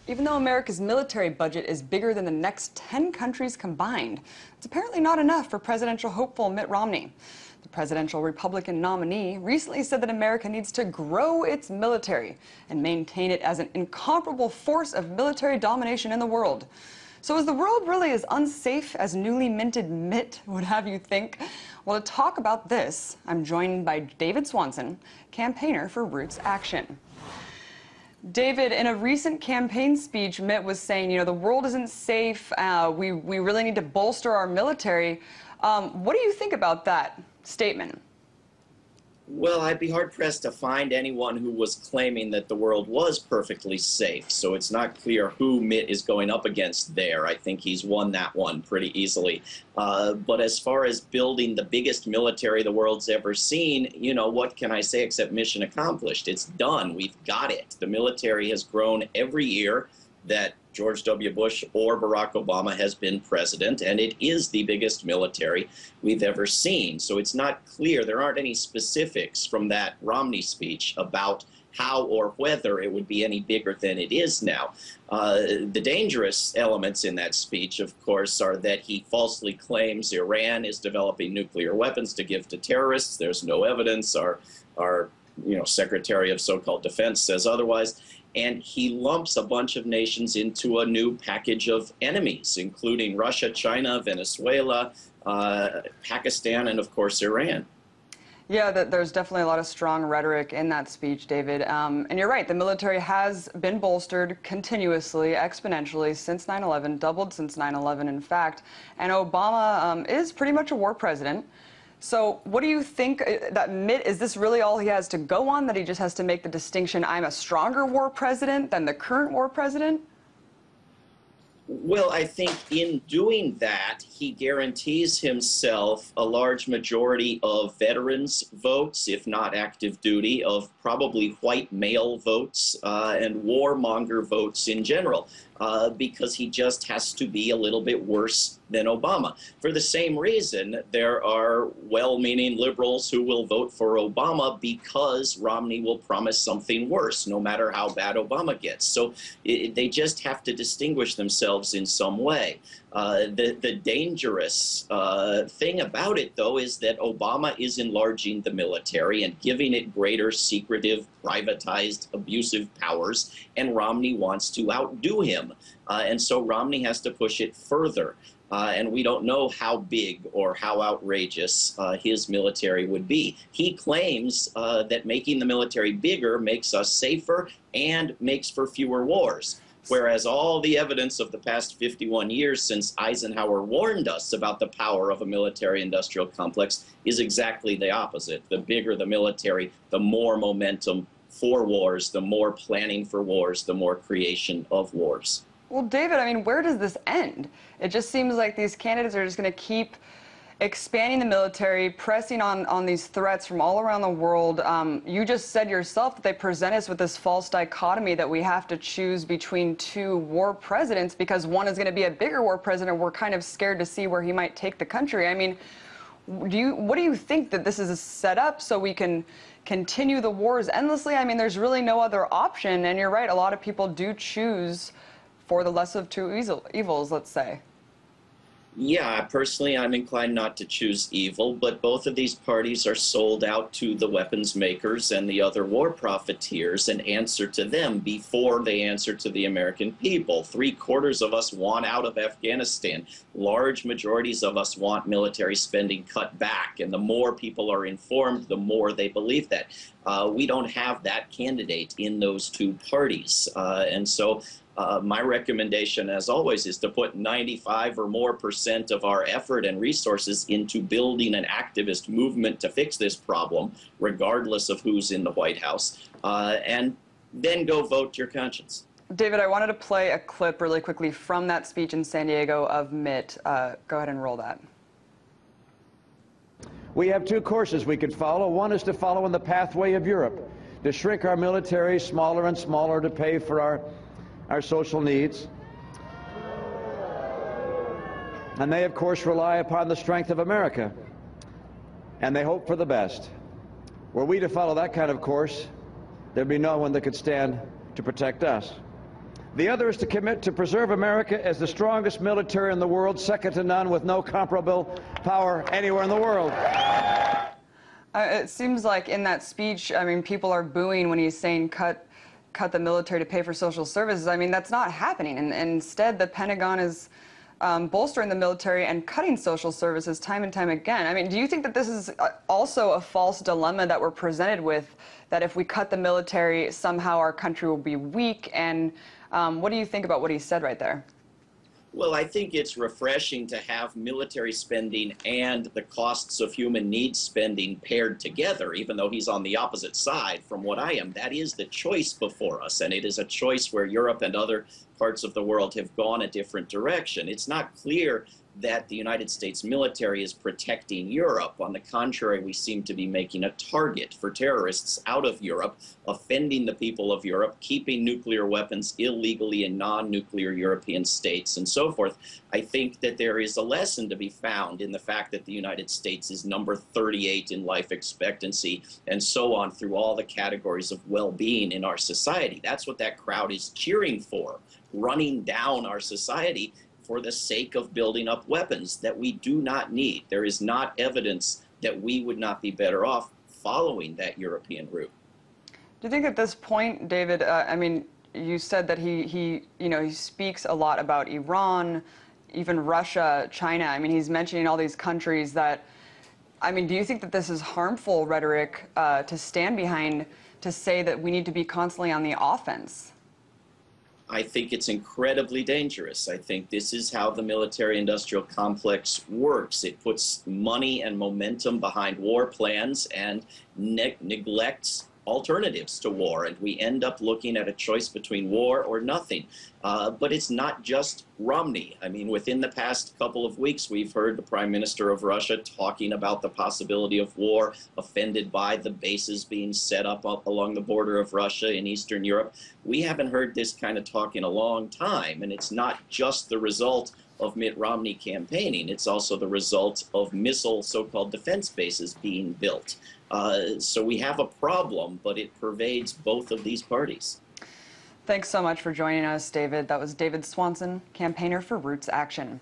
Even though America's military budget is bigger than the next 10 countries combined, it's apparently not enough for presidential hopeful Mitt Romney. The presidential Republican nominee recently said that America needs to grow its military and maintain it as an incomparable force of military domination in the world. So is the world really as unsafe as newly minted MITT would have you think? Well, to talk about this, I'm joined by David Swanson, campaigner for Roots Action. David, in a recent campaign speech, MITT was saying, the world isn't safe. We really need to bolster our military. What do you think about that statement? Well, I'd be hard-pressed to find anyone who was claiming that the world was perfectly safe, so it's not clear who MITT is going up against there. I think he's won that one pretty easily. But as far as building the biggest military the world's ever seen, what can I say except mission accomplished? It's done. We've got it. The military has grown every year that George W. Bush or Barack Obama has been president, and it is the biggest military we've ever seen. So it's not clear, there aren't any specifics from that Romney speech about how or whether it would be any bigger than it is now. The dangerous elements in that speech, of course, are that he falsely claims Iran is developing nuclear weapons to give to terrorists. There's no evidence. Our Secretary of so-called Defense says otherwise. And he lumps a bunch of nations into a new package of enemies, including Russia, China, Venezuela, Pakistan, and of course Iran. Yeah, there's definitely a lot of strong rhetoric in that speech, David. And you're right, the military has been bolstered continuously, exponentially since 9/11, doubled since 9/11, in fact. And Obama is pretty much a war president. So what do you think that MITT, is this really all he has to go on, that he just has to make the distinction, I'm a stronger war president than the current war president? Well, I think in doing that, he guarantees himself a large majority of veterans' votes, if not active duty, of probably white male votes and warmonger votes in general, because he just has to be a little bit worse than Obama. For the same reason, there are well-meaning liberals who will vote for Obama because Romney will promise something worse, no matter how bad Obama gets. So they just have to distinguish themselves in some way. The dangerous thing about it, though, is that Obama is enlarging the military and giving it greater secretive, privatized, abusive powers, and Romney wants to outdo him. And so Romney has to push it further. And we don't know how big or how outrageous his military would be. He claims that making the military bigger makes us safer and makes for fewer wars. Whereas all the evidence of the past 51 years since Eisenhower warned us about the power of a military-industrial complex is exactly the opposite. The bigger the military, the more momentum for wars, the more planning for wars, the more creation of wars. Well, David, where does this end? It just seems like these candidates are just going to keep expanding the military, pressing on these threats from all around the world. You just said yourself that they present us with this false dichotomy that we have to choose between two war presidents because one is going to be a bigger war president. We're kind of scared to see where he might take the country. What do you think, that this is a setup so we can continue the wars endlessly? There's really no other option. And you're right, a lot of people do choose for the less of two evils, let's say. Yeah, personally, I'm inclined not to choose evil, but both of these parties are sold out to the weapons makers and the other war profiteers and answer to them before they answer to the American people. 3/4 of us want out of Afghanistan. Large majorities of us want military spending cut back, and the more people are informed, the more they believe that. We don't have that candidate in those two parties, and so my recommendation, as always, is to put 95% or more of our effort and resources into building an activist movement to fix this problem, regardless of who's in the White House, and then go vote your conscience. David, I wanted to play a clip really quickly from that speech in San Diego of MITT. Go ahead and roll that. We have two courses we could follow. One is to follow in the pathway of Europe, to shrink our military smaller and smaller to pay for our social needs. And they, of course, rely upon the strength of America, and they hope for the best. Were we to follow that kind of course, there'd be no one that could stand to protect us. The other is to commit to preserve America as the strongest military in the world, second to none, with no comparable power anywhere in the world. It seems like in that speech, I mean, people are booing when he's saying cut the military to pay for social services. I mean, that's not happening. And instead, the Pentagon is bolstering the military and cutting social services time and time again. I mean, do you think that this is also a false dilemma that we're presented with, that if we cut the military, somehow our country will be weak? And what do you think about what he said right there? Well, I think it's refreshing to have military spending and the costs of human needs spending paired together, even though he's on the opposite side from what I am. That is the choice before us, and it is a choice where Europe and other parts of the world have gone a different direction. It's not clear that the United States military is protecting Europe. On the contrary, we seem to be making a target for terrorists out of Europe, offending the people of Europe, keeping nuclear weapons illegally in non-nuclear European states, and so forth. I think that there is a lesson to be found in the fact that the United States is number 38 in life expectancy, and so on through all the categories of well-being in our society. That's what that crowd is cheering for, running down our society for the sake of building up weapons that we do not need. There is not evidence that we would not be better off following that European route. Do you think at this point, David, I mean, you said that he speaks a lot about Iran, even Russia, China. I mean, he's mentioning all these countries that, I mean, do you think that this is harmful rhetoric to stand behind, to say that we need to be constantly on the offense? I think it's incredibly dangerous. I think this is how the military-industrial complex works. It puts money and momentum behind war plans and neglects alternatives to war, and we end up looking at a choice between war or nothing. But it's not just Romney. I mean, within the past couple of weeks, we've heard the Prime Minister of Russia talking about the possibility of war, offended by the bases being set up along the border of Russia in Eastern Europe. We haven't heard this kind of talk in a long time, and it's not just the result of Mitt Romney campaigning. It's also the result of missile so-called defense bases being built. So we have a problem, but it pervades both of these parties. Thanks so much for joining us, David. That was David Swanson, campaigner for Roots Action.